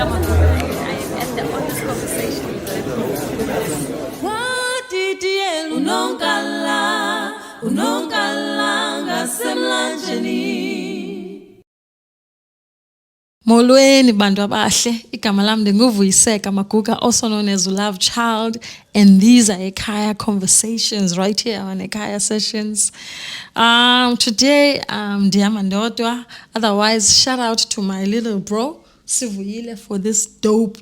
Vuyiseka Maguga. I am the honest conversation with Molweni bantu abahle, igama lam ndinguvuyiseka Maguga, also known as LoveChild, and these are eKhaya conversations right here on eKhaya sessions. Today ndihamba ndodwa, otherwise shout out to my little bro Sivuyile for this dope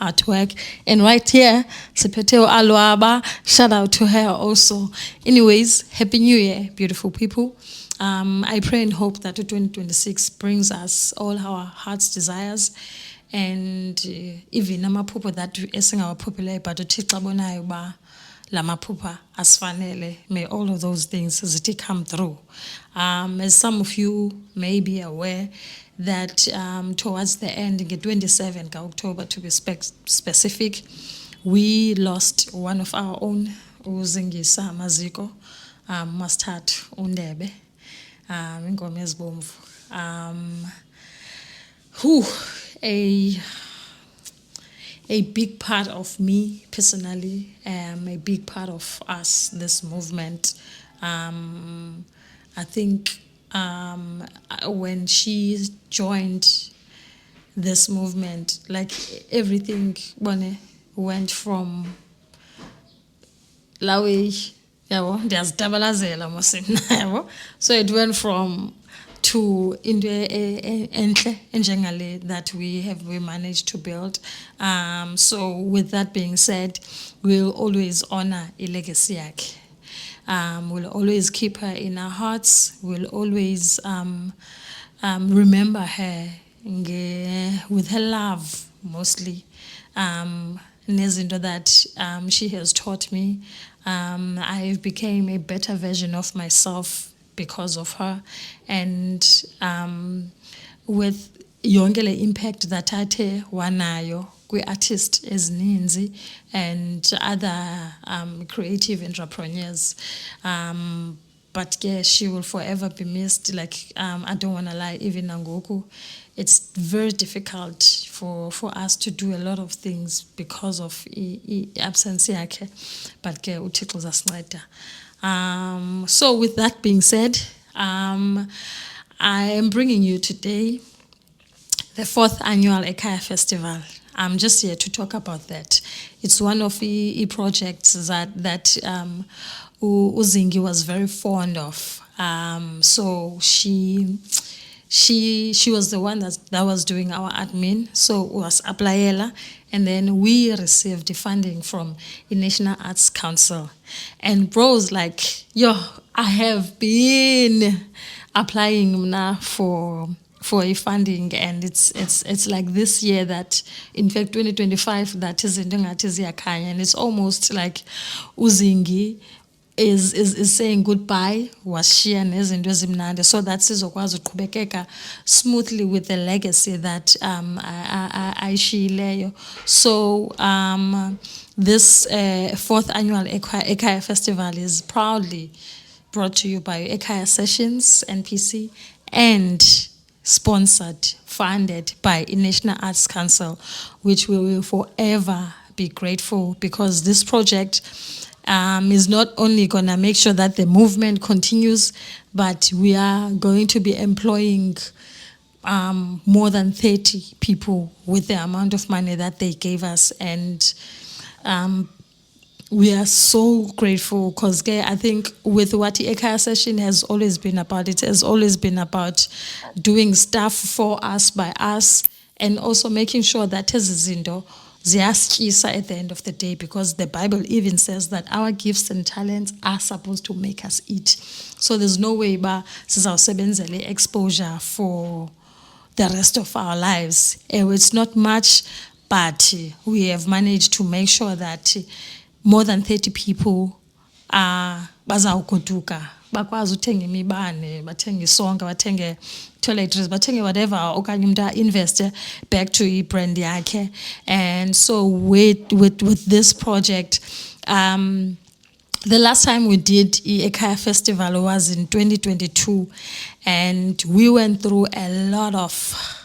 artwork, and right here Sipheteo Alwaba, shout out to her also. Anyways, happy new year beautiful people. I pray and hope that 2026 brings us all our heart's desires, and even amaphupho that esingawaphuphile but uThixo abonayo ba lamaphupha asifanele, may all of those things zithi come through. As some of you may be aware that towards the end, 27 October to be specific, we lost one of our own, uZingisa Maziko, Mustard Undebe. A big part of me personally, a big part of us, this movement. I think when she joined this movement, like everything went from Lawe. So it went from to into that we managed to build. So with that being said, we'll always honor a legacy. We'll always keep her in our hearts. We'll always remember her with her love mostly. Nezinto that she has taught me. I became a better version of myself because of her, and with yonke le impact that athe wanayo kwi-artist ezininzi and other creative entrepreneurs. But yeah, she will forever be missed. Like, I don't want to lie, even nangoku, it's very difficult for us to do a lot of things because of absence yakhe. But ke uThixo uzasinceda. So with that being said, I am bringing you today the 4th annual eKhaya Festival. I'm just here to talk about that. It's one of the projects that Uzingi was very fond of. So she was the one that was doing our admin, so it was Aplayela, and then we received the funding from the National Arts Council. And bro's like, yo, I have been applying now for a funding, and it's like this year that, in fact 2025, that is in eKhaya, and it's almost like Uzingi is saying goodbye, washiya nezinto ezimnandi, so that sizokwazi uqhubekeka smoothly with the legacy that ayishiyileyo. So this 4th annual eKhaya Festival is proudly brought to you by eKhaya Sessions NPC and sponsored, funded by the National Arts Council, which we will forever be grateful, because this project is not only going to make sure that the movement continues, but we are going to be employing more than 30 people with the amount of money that they gave us. And we are so grateful, because I think with what the eKhaya Session has always been about, it has always been about doing stuff for us, by us, and also making sure that ezizinto ziyasyisa at the end of the day, because the Bible even says that our gifts and talents are supposed to make us eat. So there's no way ba sizawusebenzele exposure for the rest of our lives. It's not much, but we have managed to make sure that more than 30 people bazawugoduka, bakwazi uthenga imibane, bathenge isonka, bathenge toiletries, bathenge whatever, okanye umuntu invest back to i-brand yakhe. And so with this project, the last time we did eKhaya Festival was in 2022, and we went through a lot of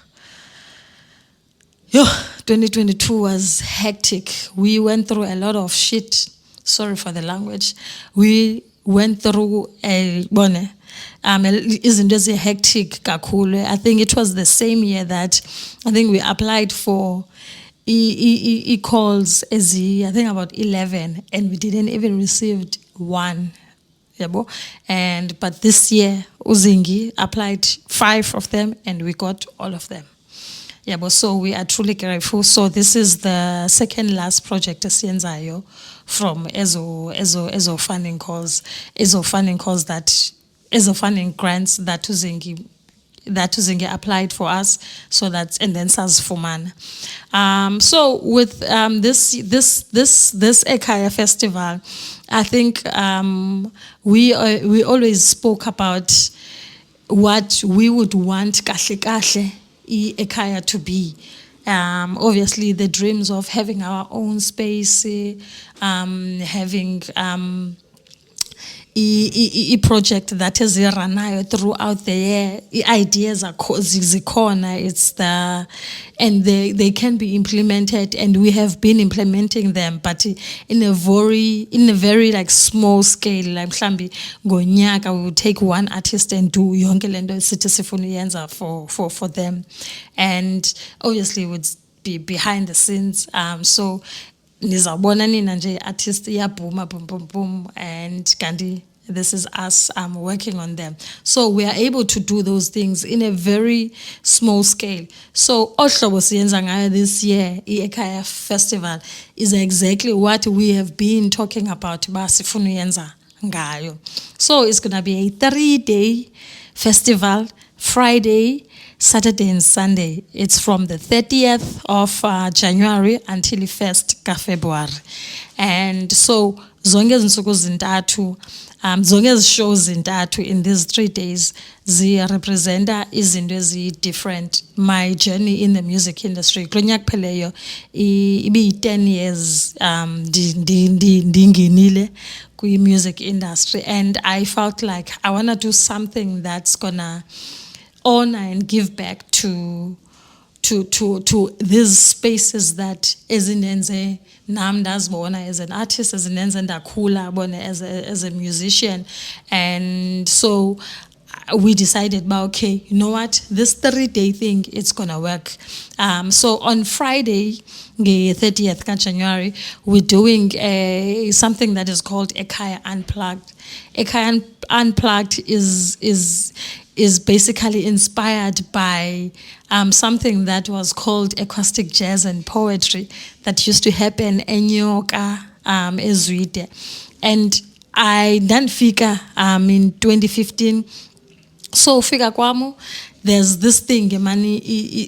Yo, 2022 was hectic. We went through a lot of shit. Sorry for the language. We went through isn't this a hectic kakule? I think it was the same year that I think we applied for calls as I think about 11, and we didn't even receive one. Yabo. But this year Uzingi applied 5 of them and we got all of them. Yeah, but so we are truly grateful. So this is the second last project esiyenzayo from Ezo funding calls Ezo funding grants that Uzingi applied for us, so that's and then sazifumana. So with this eKhaya festival, I think we always spoke about what we would want kahle eKhaya to be. Obviously the dreams of having our own space, having project that is run throughout the year. Ideas are zikhona. It's and they can be implemented, and we have been implementing them, but in a very like small scale. Like mhlambi ngonyaka we would take one artist and do yonke lento sithi sifuna uyenza for them, and obviously it would be behind the scenes. So nizabona nina nje artist iyabhuma boom boom, and kanti this is us working on them. So we are able to do those things in a very small scale. So ohlobo siyenza ngayo this year eKhaya festival is exactly what we have been talking about ba sifuna uyenza ngayo. So it's going to be a 3-day festival, Friday, Saturday and Sunday. It's from the 30th of January until the 1st of February. And so zonke izinsuku zintathu, zonke shows zintathu in these 3 days zirepresenta izinto ezi-different. My journey in the music industry kulonyaka pheleyo ibi 10 years ndingenile kwi-music industry, and I felt like I want to do something that's gonna honor and give back to these spaces that ezinenze nam ndazibona as an artist, ezinenze ndakhula bona as a musician. And so we decided, okay, you know what, this 3-day thing, it's gonna work. So on Friday, the 30th of January, we're doing something that is called eKhaya Unplugged. eKhaya Unplugged is basically inspired by something that was called Acoustic Jazz and Poetry that used to happen in Nyoka, Ezwide. And I done fika in 2015. So fika kwamo, there's this thing, Gemani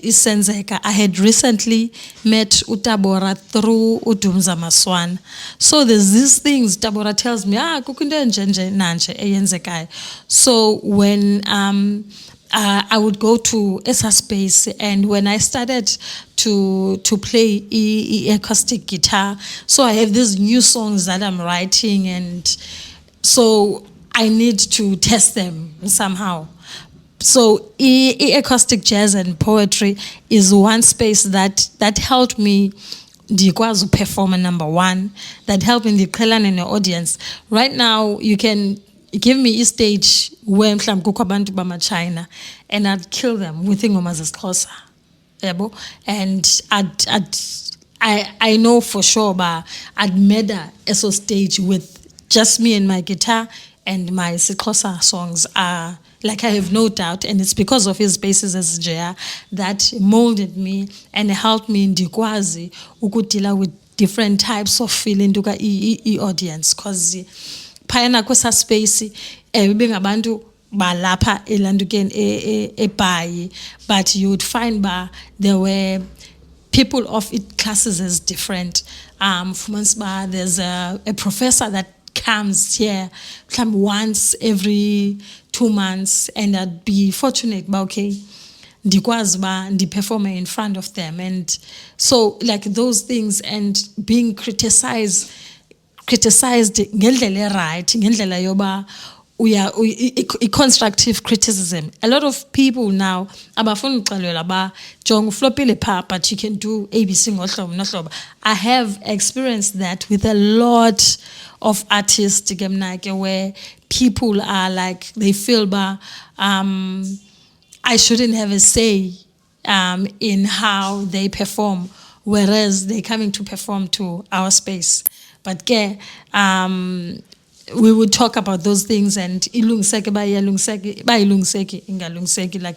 isenzeka. I had recently met Utabora through Udumza Maswan. So there's these things Tabora tells me, kukunde njenje nanje eyenzekai. So when I would go to Esa Space, and when I started to play acoustic guitar, so I have these new songs that I'm writing, and so I need to test them somehow. So acoustic jazz and poetry is one space that helped me ndikwazi perform number 1, that helped me ndixhelane in the audience. Right now you can give me a stage where mhlawumbe kukho abantu bama-China and I'd kill them with ingoma zesiXhosa. Yabo? And I know for sure I'd murder a stage with just me and my guitar, and my siXhosa songs are like, I have no doubt, and it's because of his spaces as Jaya that molded me and helped me in ndikwazi ukudila with different types of feeling to audience, because phayana kwesa space bengabantu balapha elandukeni eBhayi, but you would find there were people of classes as different. There's a professor that comes here once every 2 months, and I'd be fortunate, okay, ndikwazi perform in front of them. And so like those things, and being criticized ngendlela right, ngendlela yoba constructive criticism. A lot of people now abafuna uxelela ba jonga uflopile pha, but you can do ABC ngohlobo nohlobo. I have experienced that with a lot of artists ke mna ke, where people are like, they feel ba I shouldn't have a say in how they perform, whereas they're coming to perform to our space. But we would talk about those things, and like,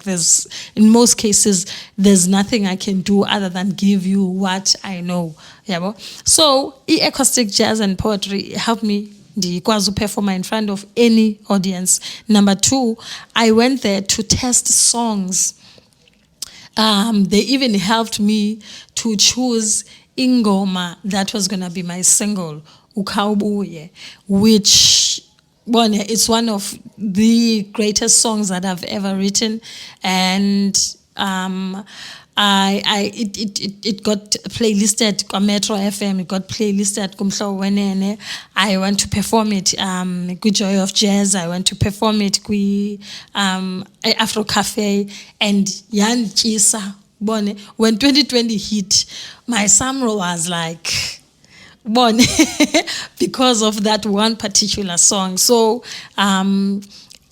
there's, in most cases, there's nothing I can do other than give you what I know. Yeah, so acoustic jazz and poetry helped me ndikwazi perform in front of any audience. Number two, I went there to test songs. They even helped me to choose ingoma that was going to be my single, Ukhawubuye, which it's one of the greatest songs that I've ever written, and it got playlisted on Metro FM. It got playlisted kumhlo wenene. I went to perform it with Joy of Jazz. I went to perform it with Afro Cafe, and Yan Chisa. When 2020 hit, my summer was like because of that one particular song. So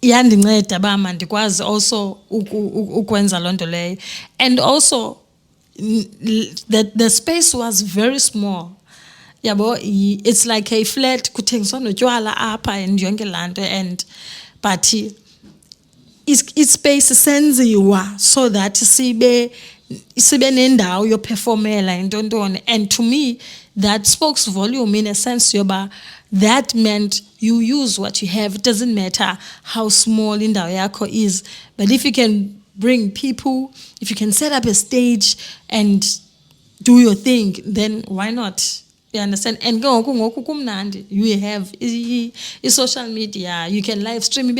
yandinceda bama ndikwazi also ukwenza loo nto leyo. And also the space was very small. Yabo, it's like a flat kuthengiswa notywala apha and yonke laa nto, and but ispace senziwa so that sibe nendawo yoperformela intontoni. And to me, that spoke volume in a sense yoba that meant you use what you have. It doesn't matter how small indawo yakho is, but if you can bring people, if you can set up a stage and do your thing, then why not? You understand? And you have social media, you can live stream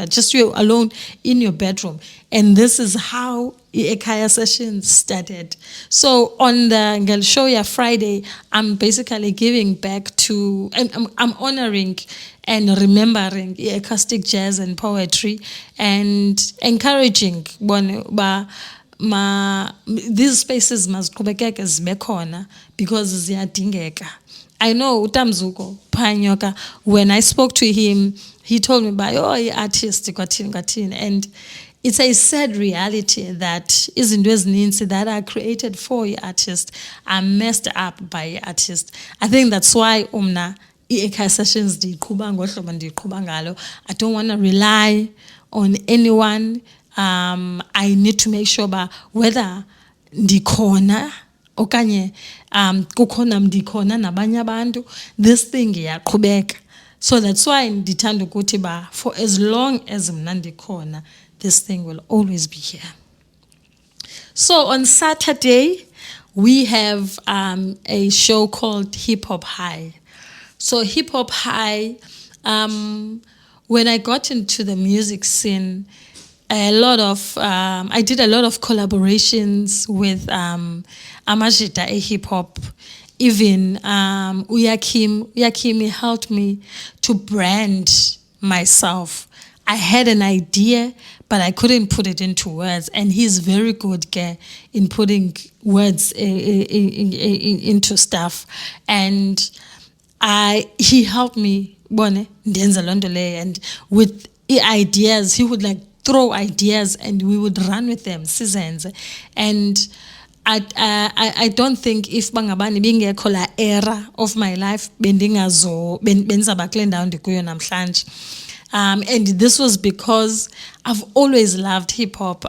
just you alone in your bedroom. And this is how eKhaya sessions started. So on the Ngel Show ya Friday, I'm basically giving back to, I'm honoring and remembering acoustic jazz and poetry, and encouraging these spaces must qhubekeka zibe khona because ziyadingeka. I know uTamzuko Panyoka, when I spoke to him, he told me by artist kwathini, and it's a sad reality that izinto ezininzi that are created for artists are messed up by artists. I think that's why eKhaya sessions ndiqhuba ngohlobo ndiqhuba ngalo. I don't want to rely on anyone. I need to make sure whether ndikhona okanye kukhona ndikhona nabanye abantu, this thing iyaqhubeka. So that's why ndithanda ukuthi for as long as mna ndikhona, this thing will always be here. So on Saturday, we have a show called Hip Hop High. So Hip Hop High, when I got into the music scene, I did a lot of collaborations with Amajita hip hop. Even Uyakimi helped me to brand myself. I had an idea, but I couldn't put it into words, and he's very good in putting words into stuff. And he helped me, and with ideas, he would throw ideas and we would run with them. And I don't think if bangabani bingekho la era of my life benzaba kule ndawo ndikuyo namhlanje. And this was because I've always loved hip hop.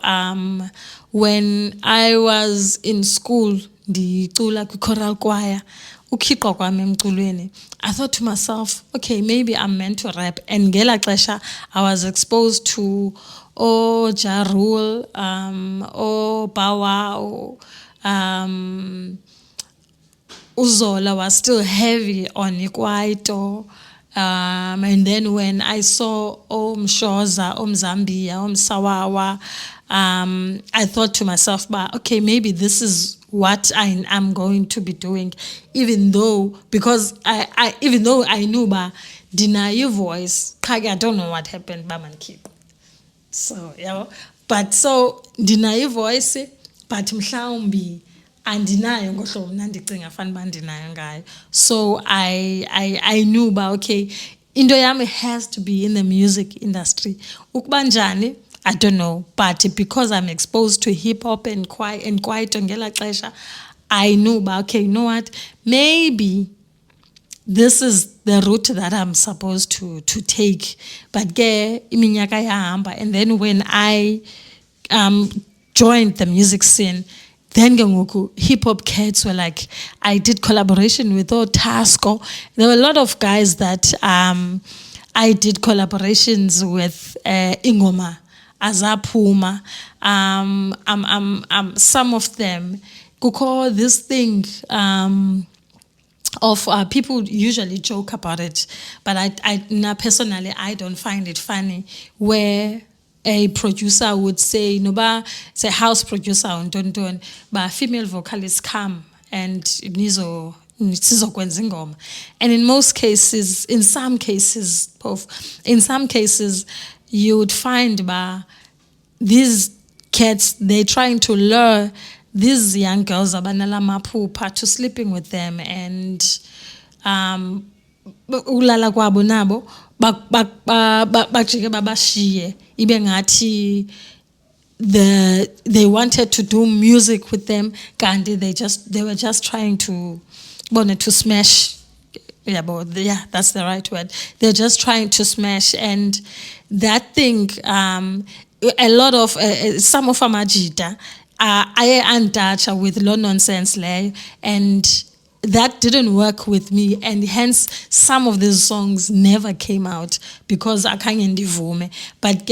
When I was in school, ndicula kwi-choral choir, ukhiqwa kwami emculweni, I thought to myself, okay, maybe I'm meant to rap. And ngela xesha, I was exposed to Ja Rule, Bow Wow, Uzola was still heavy on Ikwaito. And then when I saw Mshoza, Zambia, Sawawa, I thought to myself, okay, maybe this is what I am going to be doing, even though I knew deny voice. I don't know what happened, Baman keep. So, yeah. But so deny voice, but mhlawumbi andinayo ngohlobo mna ndicinga fanele uba ndinayo ngayo. So I knew about okay, into yami has to be in the music industry. Ukuba njani, I don't know, but because I'm exposed to hip hop and kwaito ngela xesha, I knew about okay, you know what? Maybe this is the route that I'm supposed to take. But iminyaka yahamba, and then when I joined the music scene, then hip hop cats were like, I did collaboration with Tasco. There were a lot of guys that I did collaborations with Ingoma, Azapuma, some of them. Kuko this thing of people usually joke about it, but I personally I don't find it funny where a producer would say, no, say house producer on Don, but female vocalists come and nizo sizokwenza ingoma. And in most cases, in some cases, you would find these cats, they're trying to lure these young girls abanala maphupha to sleeping with them, and ulala kwabo nabo bajike babashiye ibe ngathi they wanted to do music with them, kanti they were just trying to smash. Yeah, that's the right word. They're just trying to smash, and that thing a lot of some of amajita I untouched with low nonsense lay, and that didn't work with me, and hence some of these songs never came out because I can't indivume. But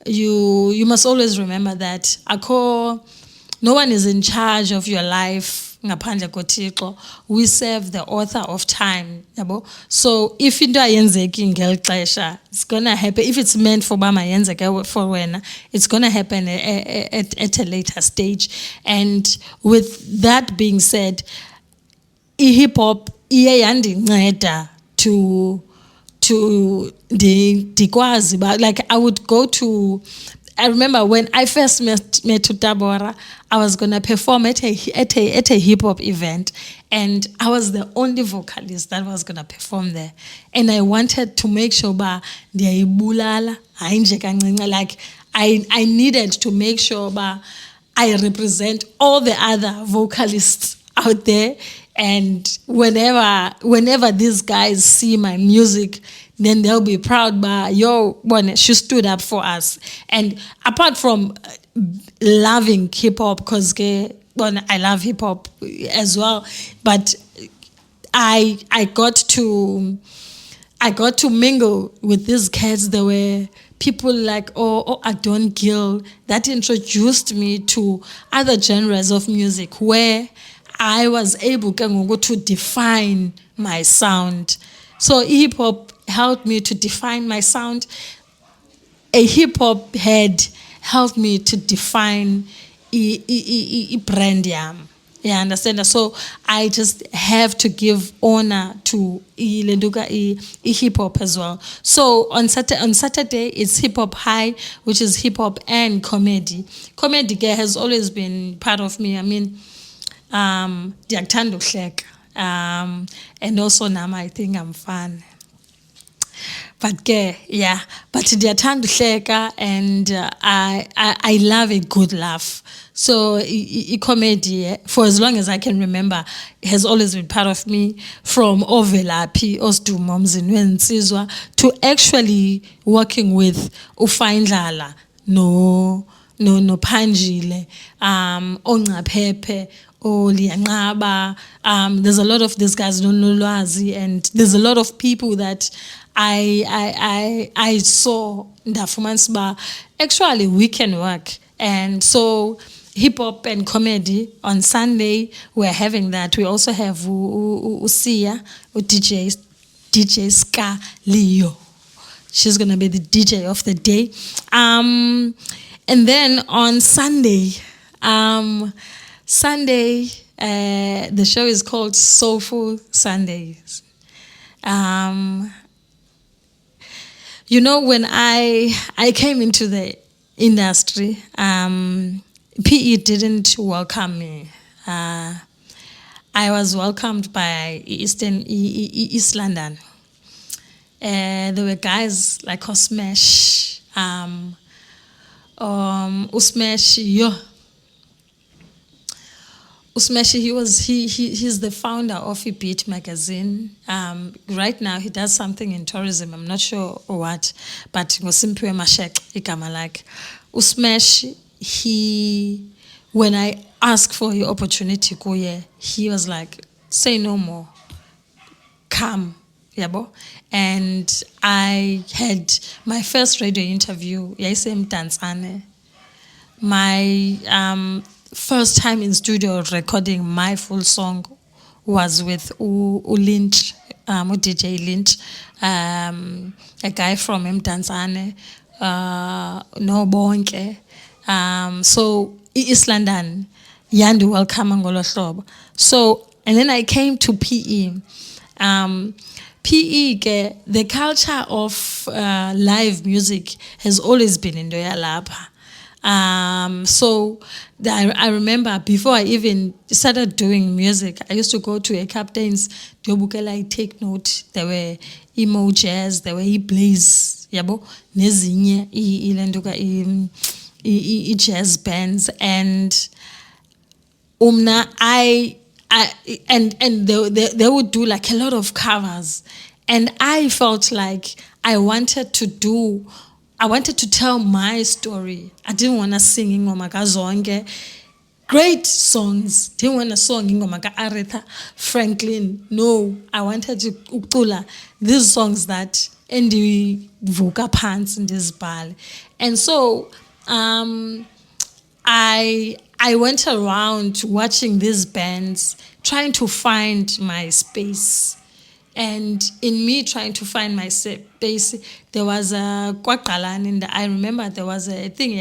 you must always remember that no one is in charge of your life. We serve the author of time. So if into ayenzeki ngeli xesha, it's gonna happen. If it's meant for bama yenzeke for wena, it's gonna happen at a later stage. And with that being said, hip hop iye yandinceda to dikwazi, but like I would go to. I remember when I first met Tabora, I was gonna perform at a hip hop event, and I was the only vocalist that was gonna perform there, and I wanted to make sure like I needed to make sure I represent all the other vocalists out there, and whenever these guys see my music, then they'll be proud she stood up for us. And apart from loving hip hop, because I love hip hop as well, but I got to mingle with these kids. There were people like Adon Gill that introduced me to other genres of music where I was able to define my sound. So hip hop helped me to define my sound. A hip hop head helped me to define brand yam. Yeah, understand? So I just have to give honor to hip hop as well. So on Saturday it's hip hop high, which is hip hop and comedy. Comedy has always been part of me. I mean, ndiyakuthanda uhleka. And also now I think I'm fun. But ndiyathanda uhleka, and I love a good laugh. So comedy, for as long as I can remember, has always been part of me, from Ovelaphi, Osdumo, Mzinwensizwa, to actually working with Ufayindlala, no Panjile, Oncaphephe, Lianqaba. There's a lot of these guys, Nolwazi, and there's a lot of people that I saw Ndafumansba. Actually, we can work. And so hip hop and comedy on Sunday, we're having that. We also have Usia, DJ Ska Leo. She's gonna be the DJ of the day. And then on Sunday, the show is called Soulful Sundays. You know, when I came into the industry, PE didn't welcome me. I was welcomed by East London. There were guys like Usmesh, Usmesh, he's the founder of Beat magazine. Right now he does something in tourism. I'm not sure what, but Ngosimphiwe Mashek igama like Usmesh. When I asked for the opportunity kuye, he was like, say no more, come, yabo. And I had my first radio interview. My first time in studio recording my full song was with Lynch, DJ Lynch, a guy from Mdantsane, no bonke. So East London, Yandu welcome ngolo hlobo. So and then I came to PE. PE, the culture of live music has always been in Doyalapa. So I remember before I even started doing music, I used to go to a captain's Diobukela, I take note. There were emo jazz, there were blaze, yabo, nezinye, jazz bands, and they would do like a lot of covers, and I felt like I wanted to tell my story. I didn't want to sing ingoma kazonke. Great songs. Didn't want to sing ingoma ka Aretha Franklin. No, I wanted to ucula these songs that endivuka pants in this ball. And so I went around watching these bands, trying to find my space. And in me trying to find my space, there was a kwaqalani, I remember there was a thing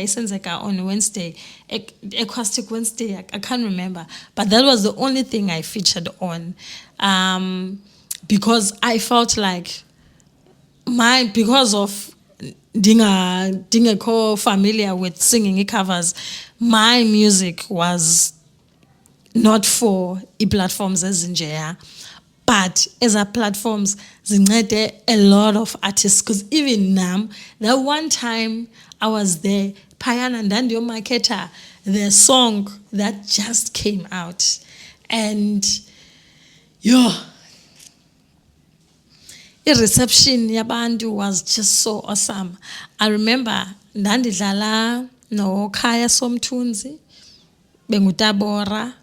on Wednesday, Acoustic Wednesday, I can't remember. But that was the only thing I featured on. Because I felt like because of dinga familiar with singing covers, my music was not for platforms as njeya, but as a platforms zincede a lot of artists, because even now, that one time I was there, Payana and Dandio Marketer, the song that just came out, and the reception yabantu was just so awesome. I remember ndandidlala no eKhaya Somthunzi, bengutabora,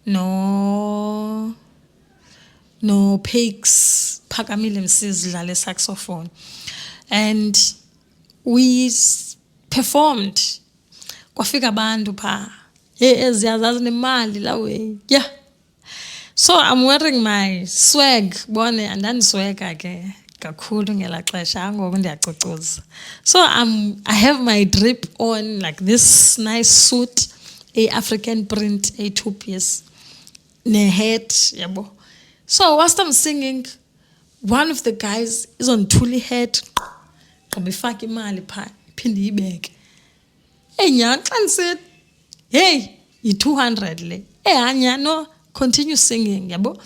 no Pigs, Phakamile Msizi dlala saxophone, and we performed. Kwafika abantu pha, eziyazazi nemali lawe, yeah. So I'm wearing my swag, bone, and then swag again. So I have my drip on, like this nice suit, a African print, a 2-piece, ne hat, yabo. So whilst I'm singing, one of the guys is on Tuli hat, kabifaki mali pa, pindi ibek. Hey nyankan said, hey, you 200 le. Hey anya no, continue singing, yabo.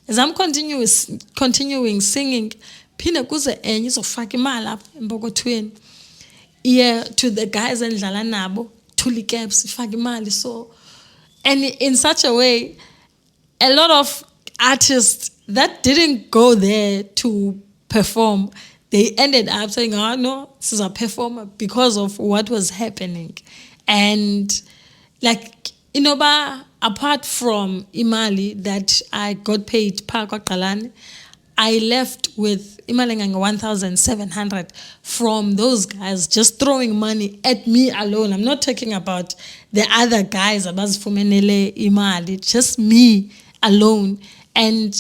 As I'm continuing singing, pina kuze enye izofaka imali apha empokothweni. Yeah, to the guys endlala nabo, Tuli caps ifaka imali. So, and in such a way, a lot of artists that didn't go there to perform, they ended up saying, oh no, this is a performer, because of what was happening. And like, apart from imali that I got paid per kwaqalani, I left with imalenganga 1,700 from those guys just throwing money at me alone. I'm not talking about the other guys abazifumenele imali, just me alone. And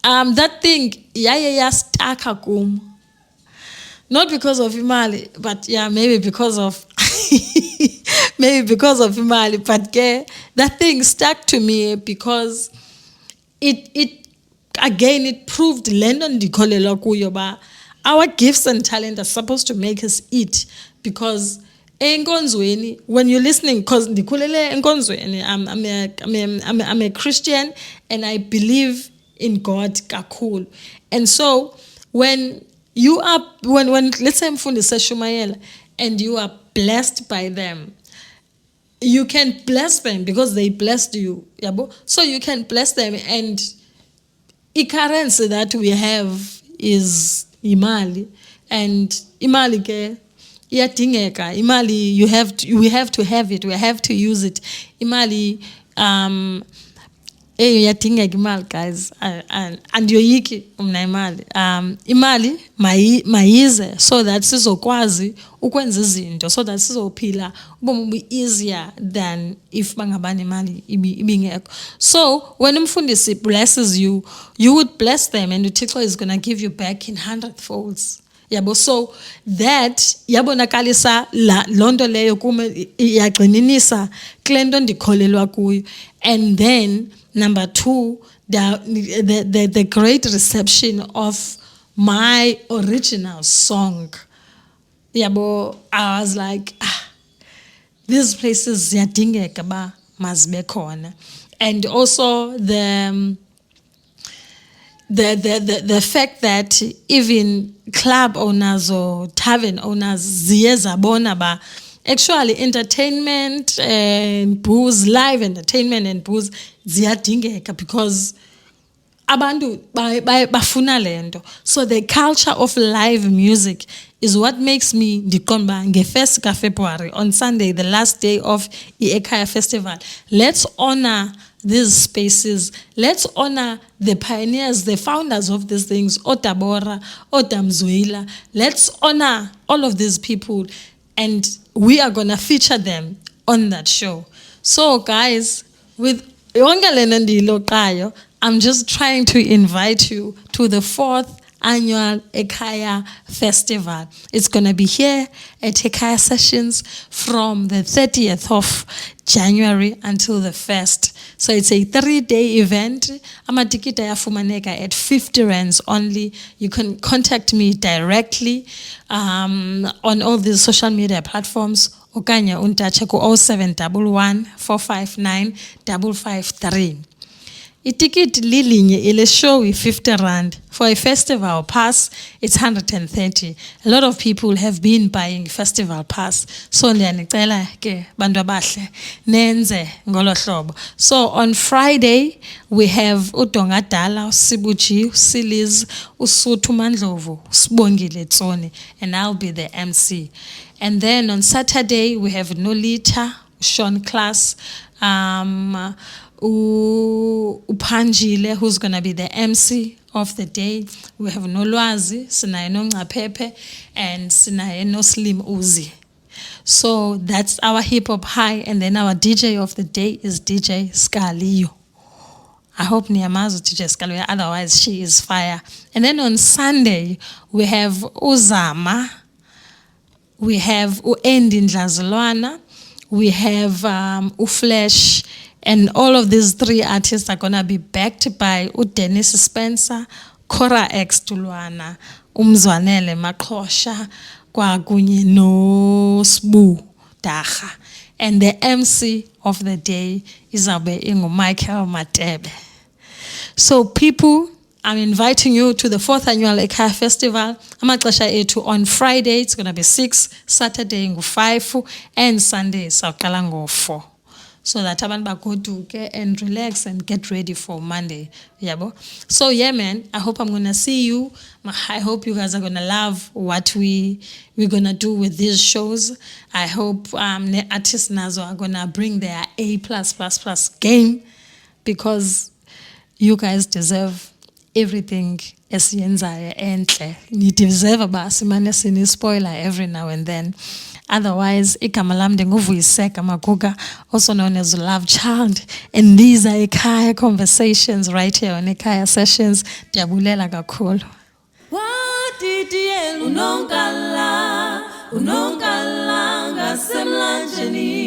that thing stuck kum. Not because of imali, but yeah, maybe because of imali, but that thing stuck to me because it proved London dikholelwa kuyo ba our gifts and talent are supposed to make us eat, because enkonzweni, when you're listening, because ndikhulele enkonzweni, I'm a Christian and I believe in God kakhulu. And so when you are, when let's say mfundisi Shumayela and you are blessed by them, you can bless them because they blessed you. Yabo? So you can bless them, and the currency that we have is imali, and imali ke iyadingeka. Imali, we have to have it, we have to use it. Imali iyadingeka imali, guys, and yoyiki umna imali. Imali mayize so that sizokwazi ukwenza izinto, so that sizophila ubomi easier than if bangabani imali ibingekho. So when umfundisi blesses you, you would bless them, and uThixo is going to give you back in 100-folds. Yabo, so that yabonakalisa lonto leyo kume yagxininisa kule nto ndikholelwa kuyo. And then number 2, the great reception of my original song. Yabo, I was like, these places ziyadingeka ba mazibe khona. And also the fact that even club owners or tavern owners ziye zabona ba actually entertainment and booze, live entertainment and booze ziyadingeka, because abantu bafuna lento. So the culture of live music is what makes me ndiqonda nge-1st ka February, on Sunday, the last day of eKhaya festival. Let's honor these spaces. Let's honor the pioneers, the founders of these things, Otabora, Otamzuila. Let's honor all of these people, and we are going to feature them on that show. So guys, with I'm just trying to invite you to the 4th annual eKhaya festival. It's going to be here at eKhaya Sessions from the 30th of January until the 1st. So it's a 3-day event. Amatikita yafumaneka at 50 rands only. You can contact me directly on all these social media platforms. Okanya untache ku 0711 459 553. Itikiti lilinye ile show is 50 rand. For a festival pass, it's 130. A lot of people have been buying festival pass. So ndiyanicela ke bantu abahle nenze ngolo hlobo. So on Friday we have uDongadala, Usibuji, Usiliz, Usuthu Mandlovu, Sibongile Tsone, and I'll be the MC. And then on Saturday we have Nolita, Sean Class, Upanjile, who's going to be the MC of the day. We have Nolwazi, Sinaye Nongcaphephe, and Sinaye Slim Uzi. So that's our hip hop high, and then our DJ of the day is DJ Scalio. I hope Niyamazo DJ Scalio, otherwise she is fire. And then on Sunday we have Uzama, we have Uendi Ndlazilwana, we have Uflesh. And all of these 3 artists are going to be backed by Dennis Spencer, Cora X Tulwana, Umzwanele Maklosha, kwakunye no Sbu Dacha. And the MC of the day is Michael Matebe. So people, I'm inviting you to the 4th annual eKhaya festival. Amaxesha ethu on Friday, it's going to be 6, Saturday 5, and Sunday sawuqala ngo-4. So that abantu bagoduke and relax and get ready for Monday. Yabo. So yeah, man, I hope I'm gonna see you. I hope you guys are gonna love what we're gonna do with these shows. I hope the artists nazo are gonna bring their A++ game, because you guys deserve everything esiyenzayo enhle. You deserve simane sini spoiler every now and then. Otherwise, igama lam ndinguvuyiseka Maguga, also known as LoveChild, and these are eKhaya conversations right here on eKhaya Sessions. Ndiyabulela kakhulu. Unongala ngasemlanjeni.